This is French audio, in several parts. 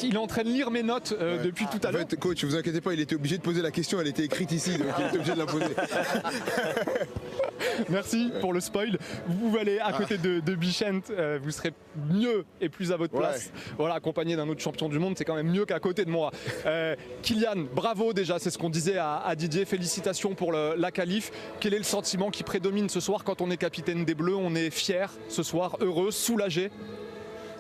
il est en train de lire mes notes depuis tout à l'heure. En fait, coach, vous inquiétez pas, il était obligé de poser la question, elle était écrite ici, donc il était obligé de la poser. Merci pour le spoil. Vous pouvez aller à côté de Bichent, vous serez mieux et plus à votre place. Voilà, accompagné d'un autre champion du monde, c'est quand même mieux qu'à côté de moi. Kylian, bravo déjà, c'est ce qu'on disait à Didier. Félicitations pour la qualif. Quel est le sentiment qui prédomine ce soir quand on est capitaine des Bleus? On est fier ce soir, heureux, soulagé?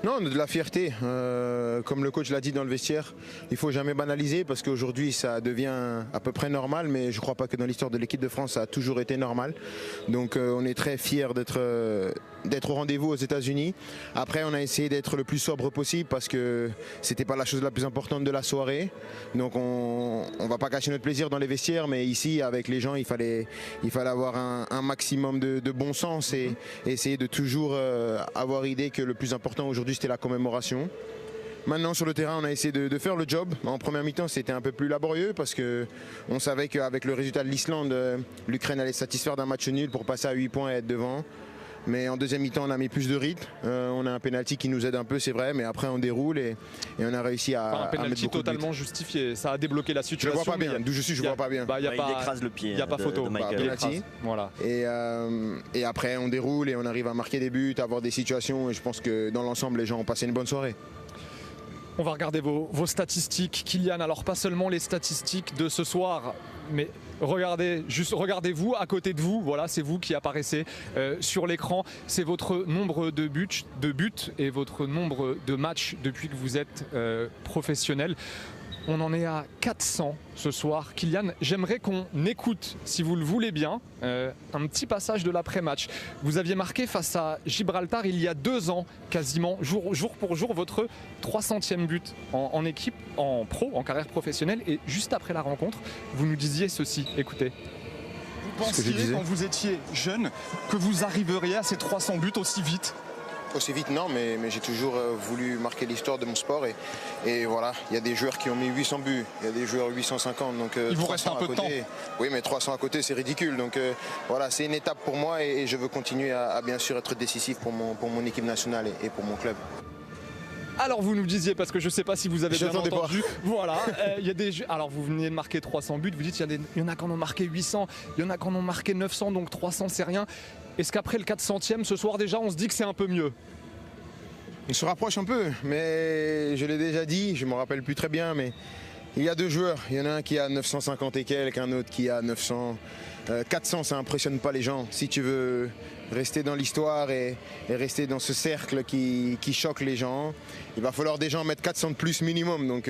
Non, de la fierté. Comme le coach l'a dit dans le vestiaire, il ne faut jamais banaliser parce qu'aujourd'hui ça devient à peu près normal, mais je ne crois pas que dans l'histoire de l'équipe de France ça a toujours été normal. Donc on est très fiers d'être au rendez-vous aux États-Unis. Après on a essayé d'être le plus sobre possible parce que c'était pas la chose la plus importante de la soirée. Donc on va pas cacher notre plaisir dans les vestiaires, mais ici avec les gens il fallait avoir un maximum de bon sens et essayer de toujours avoir idée que le plus important aujourd'hui c'était la commémoration. Maintenant sur le terrain on a essayé de faire le job. En première mi-temps c'était un peu plus laborieux parce qu'on savait qu'avec le résultat de l'Islande, l'Ukraine allait se satisfaire d'un match nul pour passer à 8 points et être devant. Mais en deuxième mi-temps on a mis plus de rythme, on a un penalty qui nous aide un peu c'est vrai, mais après on déroule et on a réussi à un penalty totalement justifié, ça a débloqué la situation. Je vois pas bien, d'où je suis je vois pas bien. Il écrase le pied. Il n'y a pas photo. Voilà. Et après on déroule et on arrive à marquer des buts, à avoir des situations et je pense que dans l'ensemble les gens ont passé une bonne soirée. On va regarder vos statistiques, Kylian. Alors pas seulement les statistiques de ce soir, mais regardez-vous à côté de vous. Voilà, c'est vous qui apparaissez sur l'écran. C'est votre nombre de buts et votre nombre de matchs depuis que vous êtes professionnel. On en est à 400 ce soir. Kylian, j'aimerais qu'on écoute, si vous le voulez bien, un petit passage de l'après-match. Vous aviez marqué face à Gibraltar il y a 2 ans, quasiment, jour pour jour, votre 300e but en équipe, en pro, en carrière professionnelle. Et juste après la rencontre, vous nous disiez ceci, écoutez. Vous pensiez, quand vous étiez jeune, que vous arriveriez à ces 300 buts aussi vite ? Aussi vite non, mais j'ai toujours voulu marquer l'histoire de mon sport et voilà, il y a des joueurs qui ont mis 800 buts, il y a des joueurs 850, donc il vous reste un peu de temps. Oui, mais 300 à côté c'est ridicule, donc voilà, c'est une étape pour moi et je veux continuer à bien sûr être décisif pour mon équipe nationale et pour mon club. Alors vous nous disiez, parce que je ne sais pas si vous avez bien entendu, voilà, il y a des jeux. Alors vous venez de marquer 300 buts, vous dites il y en a qui en ont marqué 800, il y en a qui en ont marqué 900, donc 300 c'est rien. Est-ce qu'après le 400e ce soir déjà on se dit que c'est un peu mieux? On se rapproche un peu, mais je l'ai déjà dit, je ne me rappelle plus très bien, mais il y a 2 joueurs, il y en a un qui a 950 et quelques, un autre qui a 900. 400 ça impressionne pas les gens. Si tu veux rester dans l'histoire et rester dans ce cercle qui choque les gens, il va falloir des gens mettre 400 de plus minimum, donc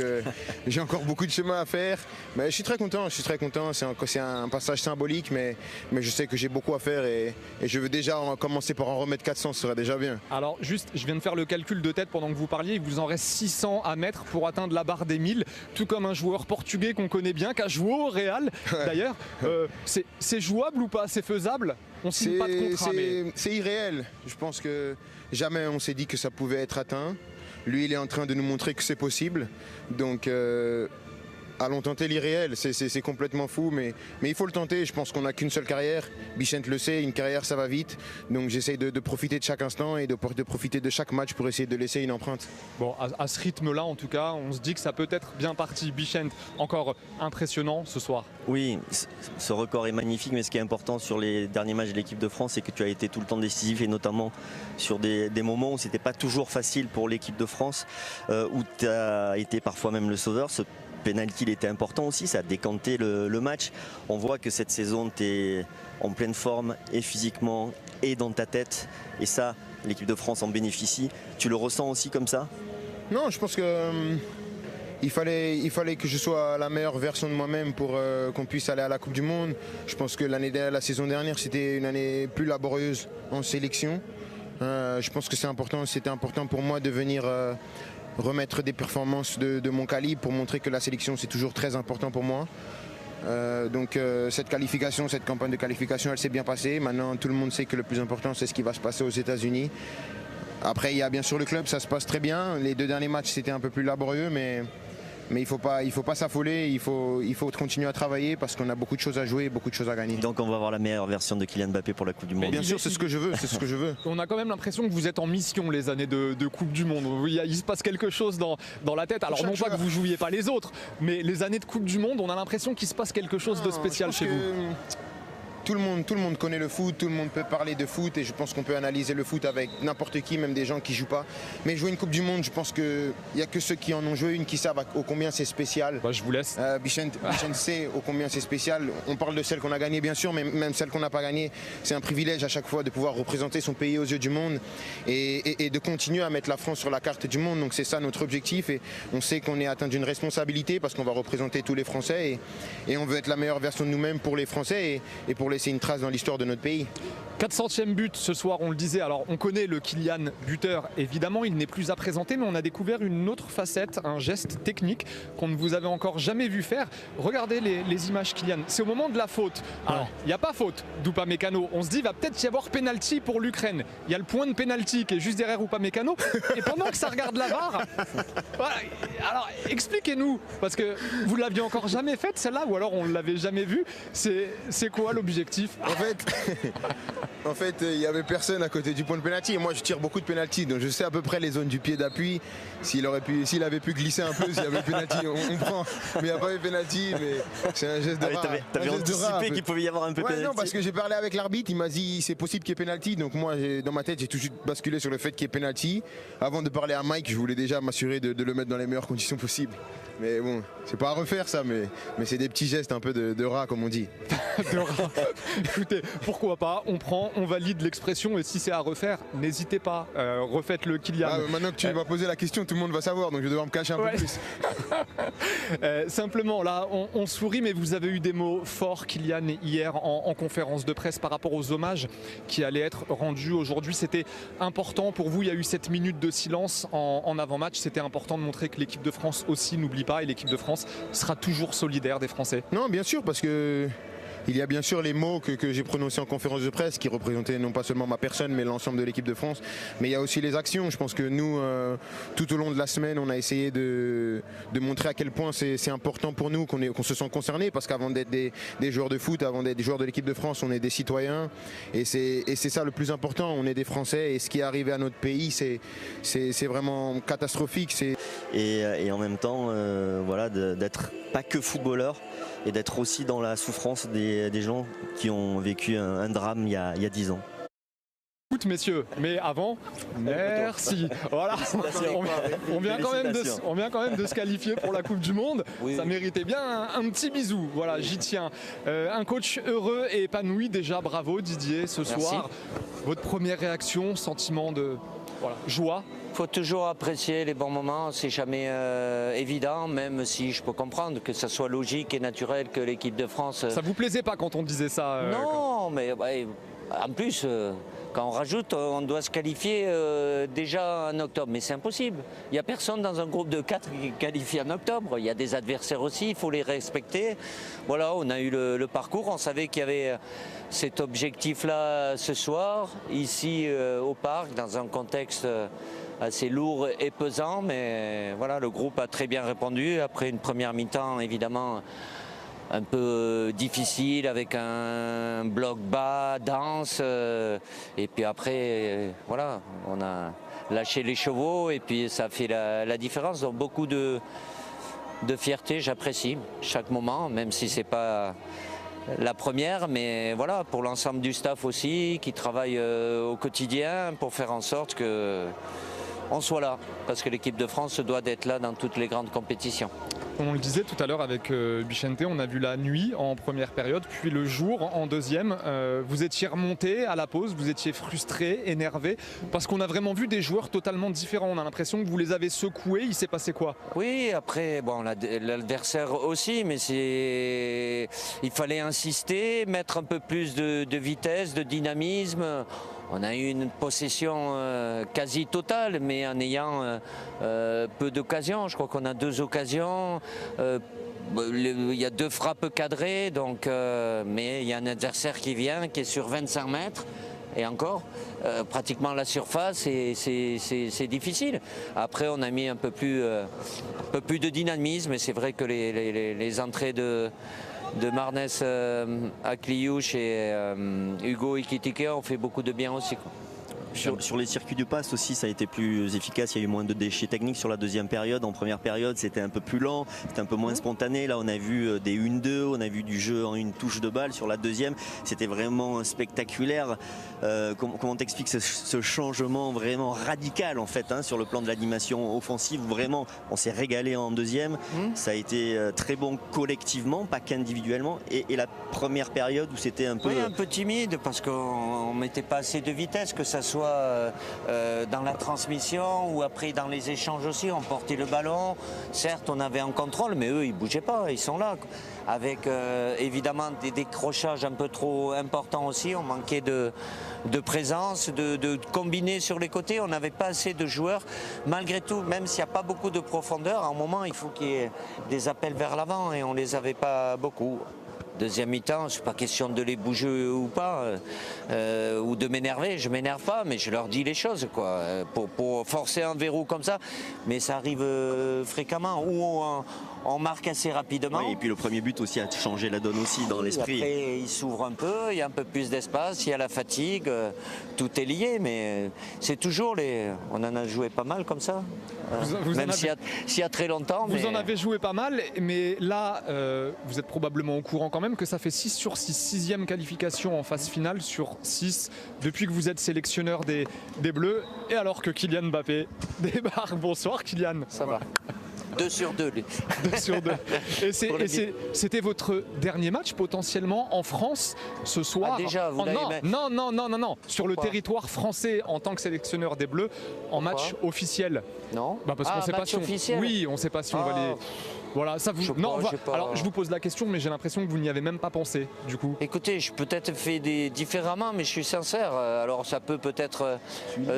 j'ai encore beaucoup de chemin à faire, mais je suis très content, c'est un passage symbolique, mais je sais que j'ai beaucoup à faire et je veux déjà commencer par en remettre 400, ce serait déjà bien. Alors juste, je viens de faire le calcul de tête pendant que vous parliez, il vous en reste 600 à mettre pour atteindre la barre des 1000, tout comme un joueur portugais qu'on connaît bien, qui a joué au Real d'ailleurs. C'est jouable ou pas? C'est faisable? On signe pas de contrat, mais... C'est irréel. Je pense que jamais on s'est dit que ça pouvait être atteint. Lui, il est en train de nous montrer que c'est possible. Donc, allons tenter l'irréel. C'est complètement fou, mais il faut le tenter. Je pense qu'on n'a qu'une seule carrière. Bichent le sait, une carrière, ça va vite. Donc, j'essaye de profiter de chaque instant et de profiter de chaque match pour essayer de laisser une empreinte. Bon, à ce rythme-là, en tout cas, on se dit que ça peut être bien parti. Bichent, encore impressionnant ce soir. Oui, ce record est magnifique, mais ce qui est important sur les derniers matchs de l'équipe de France, c'est que tu as été tout le temps décisif et notamment sur des moments où c'était pas toujours facile pour l'équipe de France, où tu as été parfois même le sauveur. Ce penalty, il était important aussi, ça a décanté le match. On voit que cette saison, tu es en pleine forme et physiquement et dans ta tête, et ça, l'équipe de France en bénéficie. Tu le ressens aussi comme ça? Non, je pense que il fallait que je sois la meilleure version de moi-même pour qu'on puisse aller à la Coupe du Monde. Je pense que la saison dernière, c'était une année plus laborieuse en sélection. Je pense que c'était important pour moi de venir remettre des performances de mon calibre pour montrer que la sélection, c'est toujours très important pour moi. Donc cette campagne de qualification, elle s'est bien passée. Maintenant, tout le monde sait que le plus important, c'est ce qui va se passer aux États-Unis. Après, il y a bien sûr le club, ça se passe très bien. Les 2 derniers matchs, c'était un peu plus laborieux, mais Mais il faut pas s'affoler, il faut continuer à travailler parce qu'on a beaucoup de choses à jouer, beaucoup de choses à gagner. Donc on va avoir la meilleure version de Kylian Mbappé pour la Coupe du Monde. Bien sûr, c'est ce que je veux, On a quand même l'impression que vous êtes en mission les années de Coupe du Monde. Il se passe quelque chose dans la tête. Alors non pas que vous jouiez pas les autres, mais les années de Coupe du Monde, on a l'impression qu'il se passe quelque chose de spécial chez vous. Tout le monde connaît le foot, tout le monde peut parler de foot et je pense qu'on peut analyser le foot avec n'importe qui, même des gens qui ne jouent pas. Mais jouer une Coupe du Monde, je pense qu'il n'y a que ceux qui en ont joué une qui savent ô combien c'est spécial. Bah, je vous laisse. Bichente sait ô combien c'est spécial. On parle de celle qu'on a gagnée bien sûr, mais même celle qu'on n'a pas gagnée, c'est un privilège à chaque fois de pouvoir représenter son pays aux yeux du monde et de continuer à mettre la France sur la carte du monde. Donc c'est ça notre objectif et on sait qu'on est atteint d'une responsabilité parce qu'on va représenter tous les Français et on veut être la meilleure version de nous-mêmes pour les Français et pour laisser une trace dans l'histoire de notre pays. 400e but ce soir, on le disait. Alors on connaît le Kylian buteur, évidemment, il n'est plus à présenter, mais on a découvert une autre facette, un geste technique qu'on ne vous avait encore jamais vu faire. Regardez les images, Kylian. C'est au moment de la faute. Alors il n'y a pas faute d'Upamecano. On se dit, il va peut-être y avoir pénalty pour l'Ukraine. Il y a le point de pénalty qui est juste derrière Upamecano. Et pendant que ça regarde la VAR, voilà. Alors expliquez-nous, parce que vous l'aviez encore jamais faite celle-là, ou alors on ne l'avait jamais vue. C'est quoi l'objectif? En fait, il n'y avait personne à côté du point de pénalty. Et moi, je tire beaucoup de pénalty, donc je sais à peu près les zones du pied d'appui. S'il avait pu glisser un peu, s'il y avait pénalty, on prend. Mais il n'y a pas eu pénalty, mais c'est un geste de rat. T'avais anticipé qu'il pouvait y avoir un peu pénalty. Non, parce que j'ai parlé avec l'arbitre, il m'a dit c'est possible qu'il y ait pénalty. Donc moi, dans ma tête, j'ai tout de suite basculé sur le fait qu'il y ait pénalty. Avant de parler à Mike, je voulais déjà m'assurer de le mettre dans les meilleures conditions possibles. Mais bon, c'est pas à refaire ça, mais c'est des petits gestes un peu de rat, comme on dit. De rat. Écoutez, pourquoi pas, on valide l'expression et si c'est à refaire, n'hésitez pas, refaites-le Kylian. Maintenant que tu m'as posé la question, tout le monde va savoir, donc je vais devoir me cacher un peu plus. Simplement, là, on sourit, mais vous avez eu des mots forts, Kylian, hier en conférence de presse par rapport aux hommages qui allaient être rendus aujourd'hui. C'était important pour vous, il y a eu cette minute de silence en avant-match, c'était important de montrer que l'équipe de France aussi n'oublie pas et l'équipe de France sera toujours solidaire des Français. Non, bien sûr, parce que il y a bien sûr les mots que j'ai prononcés en conférence de presse qui représentaient non pas seulement ma personne mais l'ensemble de l'équipe de France, mais il y a aussi les actions. Je pense que nous, tout au long de la semaine, on a essayé de montrer à quel point c'est important pour nous qu'on se sent concerné, parce qu'avant d'être des joueurs de foot, avant d'être des joueurs de l'équipe de France, on est des citoyens et c'est ça le plus important, on est des Français et ce qui est arrivé à notre pays c'est vraiment catastrophique. Et en même temps, voilà, d'être pas que footballeur et d'être aussi dans la souffrance des gens qui ont vécu un drame il y a 10 ans. Écoute messieurs, mais avant, merci. Voilà, on vient quand même de se qualifier pour la Coupe du Monde. Oui. Ça méritait bien un petit bisou. Voilà, j'y tiens. Un coach heureux et épanoui déjà. Bravo Didier ce soir. Votre première réaction, sentiment de joie? Il faut toujours apprécier les bons moments, c'est jamais évident, même si je peux comprendre que ça soit logique et naturel que l'équipe de France... Ça vous plaisait pas quand on disait ça Non, mais en plus, quand on rajoute, on doit se qualifier déjà en octobre, mais c'est impossible. Il n'y a personne dans un groupe de 4 qui qualifie en octobre, il y a des adversaires aussi, il faut les respecter. Voilà, on a eu le parcours, on savait qu'il y avait cet objectif-là ce soir, ici au parc, dans un contexte... assez lourd et pesant, mais voilà, le groupe a très bien répondu après une première mi-temps évidemment un peu difficile avec un bloc bas, dense, et puis après voilà, on a lâché les chevaux et puis ça a fait la différence. Donc beaucoup de fierté, j'apprécie chaque moment, même si c'est pas la première, mais voilà, pour l'ensemble du staff aussi qui travaille au quotidien pour faire en sorte que on soit là, parce que l'équipe de France se doit d'être là dans toutes les grandes compétitions. On le disait tout à l'heure avec Bichente, on a vu la nuit en première période, puis le jour en deuxième. Vous étiez remonté à la pause, vous étiez frustré, énervé, parce qu'on a vraiment vu des joueurs totalement différents. On a l'impression que vous les avez secoués, il s'est passé quoi? Oui, après, bon, l'adversaire aussi, mais il fallait insister, mettre un peu plus de vitesse, de dynamisme. On a eu une possession quasi totale, mais en ayant peu d'occasions. Je crois qu'on a 2 occasions. Il y a 2 frappes cadrées, donc, mais il y a un adversaire qui vient, qui est sur 25 mètres. Et encore, pratiquement la surface, et c'est difficile. Après, on a mis un peu plus de dynamisme, et c'est vrai que les entrées de Marnes Akliouche et Hugo Ekitike ont fait beaucoup de bien aussi, quoi. Sur les circuits du pass aussi, ça a été plus efficace. Il y a eu moins de déchets techniques sur la deuxième période. En première période, c'était un peu plus lent, c'était un peu moins spontané. Là, on a vu des 1-2, on a vu du jeu en une touche de balle. Sur la deuxième, c'était vraiment spectaculaire. Comment t'expliques ce changement vraiment radical en fait, hein, sur le plan de l'animation offensive? Vraiment, on s'est régalé en deuxième. Ça a été très bon collectivement, pas qu'individuellement. Et la première période où c'était un peu... Oui, un peu timide parce qu'on ne mettait pas assez de vitesse, que ça soit dans la transmission ou après dans les échanges aussi. On portait le ballon, certes on avait un contrôle, mais eux ils ne bougeaient pas, ils sont là. Avec évidemment des décrochages un peu trop importants aussi, on manquait de présence, de combiner sur les côtés, on n'avait pas assez de joueurs. Malgré tout, même s'il n'y a pas beaucoup de profondeur, à un moment il faut qu'il y ait des appels vers l'avant et on ne les avait pas beaucoup. Deuxième mi-temps, c'est pas question de les bouger ou pas, ou de m'énerver. Je m'énerve pas, mais je leur dis les choses, quoi, pour forcer un verrou comme ça. Mais ça arrive fréquemment, ou on marque assez rapidement. Oui, et puis le premier but aussi a changé la donne aussi dans l'esprit. Après, il s'ouvre un peu, il y a un peu plus d'espace, il y a la fatigue, tout est lié, mais c'est toujours on en a joué pas mal comme ça. Même s'il y a très longtemps. Vous en avez joué pas mal, mais là, vous êtes probablement au courant quand même que ça fait 6 sur 6, 6e qualification en phase finale sur 6 depuis que vous êtes sélectionneur des Bleus, et alors que Kylian Mbappé débarque. Bonsoir Kylian. Ça va. 2 sur 2. 2 sur 2. Et c'était votre dernier match potentiellement en France ce soir. Ah, déjà, vous non. Sur le territoire français en tant que sélectionneur des Bleus en match officiel. Non. Parce qu'on sait pas si officiel. Oui, on sait pas si on va les. Voilà, ça vous. Alors je vous pose la question, mais j'ai l'impression que vous n'y avez même pas pensé, du coup. Écoutez, je peut-être fait différemment, mais je suis sincère. Alors ça peut-être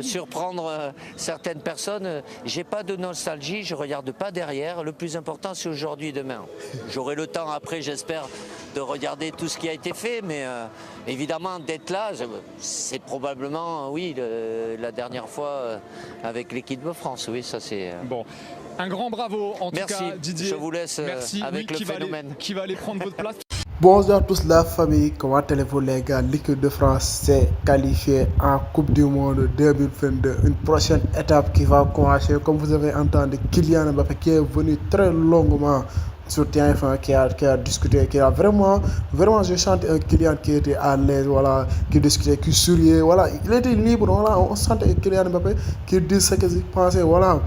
surprendre certaines personnes. J'ai pas de nostalgie, je regarde pas derrière. Le plus important, c'est aujourd'hui et demain. J'aurai le temps après, j'espère, de regarder tout ce qui a été fait, mais évidemment d'être là, c'est probablement, oui, la dernière fois avec l'équipe de France. Oui, ça c'est. Bon. Un grand bravo en Merci. tout cas Didier. Je vous laisse avec le phénomène. Qui va aller prendre votre place. Bonjour à tous la famille, comment allez-vous les gars? L'équipe de France s'est qualifiée en Coupe du Monde 2022. Une prochaine étape qui va commencer, comme vous avez entendu, Kylian Mbappé qui est venu très longuement sur TF1, qui a discuté, qui a vraiment j'ai senti un Kylian qui était à l'aise, voilà, qui discutait, qui souriait, voilà, il était libre, voilà, on sentait Kylian Mbappé qui dit ce qu'il pensait, voilà.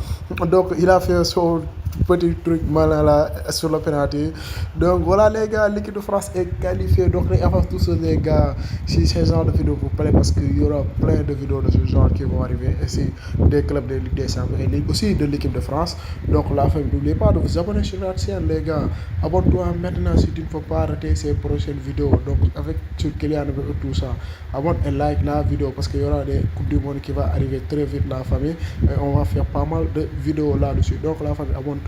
Donc il a fait son petit truc malin là sur le penalty. Donc voilà les gars, l'équipe de France est qualifiée. Donc avant tout ça les gars, si ce genre de vidéo vous plaît, parce qu'il y aura plein de vidéos de ce genre qui vont arriver ici, des clubs de Ligue des Champions et aussi de l'équipe de France. Donc la famille, n'oubliez pas de vous abonner sur la chaîne les gars. Abonne-toi maintenant si tu ne veux pas rater ces prochaines vidéos. Donc avec sur Kylian et tout ça, abonne et like la vidéo parce qu'il y aura des Coupes du Monde qui va arriver très vite la famille. Et on va faire pas mal de vidéos là-dessus. Donc la famille, abonne-toi.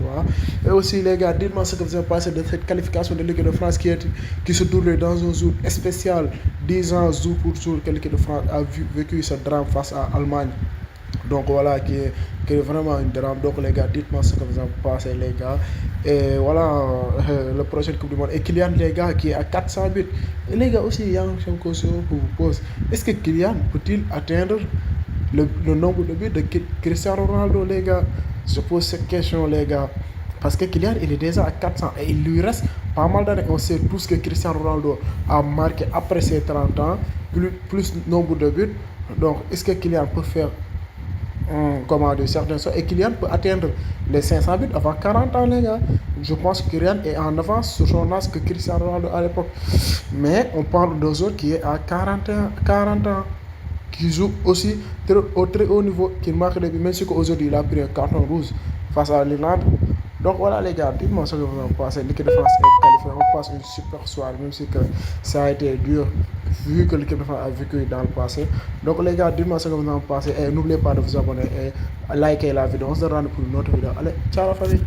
Et aussi les gars, dites-moi ce que vous avez pensé de cette qualification de l'équipe de France qui se déroule dans un jour spécial, 10 ans jour pour jour que l'équipe de France a vécu ce drame face à l'Allemagne. Donc voilà, qui est vraiment une drame. Donc les gars, dites-moi ce que vous en pensez les gars. Et voilà, le prochain Coupe du Monde. Et Kylian les gars qui est à 400 buts. Et les gars aussi, il y a une question que vous pose. Est-ce que Kylian peut-il atteindre le nombre de buts de Cristiano Ronaldo les gars? Je pose cette question les gars. Parce que Kylian il est déjà à 400 et il lui reste pas mal d'années. On sait tous que Cristiano Ronaldo a marqué après ses 30 ans, plus nombre de buts. Donc est-ce que Kylian peut faire certaines choses et Kylian peut atteindre les 500 buts avant 40 ans les gars? Je pense que Kylian est en avance sur son âge que Cristiano Ronaldo à l'époque. Mais on parle d'un autre qui est à 40 ans. Qui joue aussi au très haut niveau, qui marque des buts, même si aujourd'hui il a pris un carton rouge face à l'Irlande. Donc voilà les gars, dites-moi ce que vous en pensez. L'équipe de France est qualifiée, on passe une super soirée, même si que ça a été dur, vu que l'équipe de France a vécu dans le passé. Donc les gars, dites-moi ce que vous en pensez et n'oubliez pas de vous abonner et liker la vidéo. On se rend pour une autre vidéo. Allez, ciao la famille.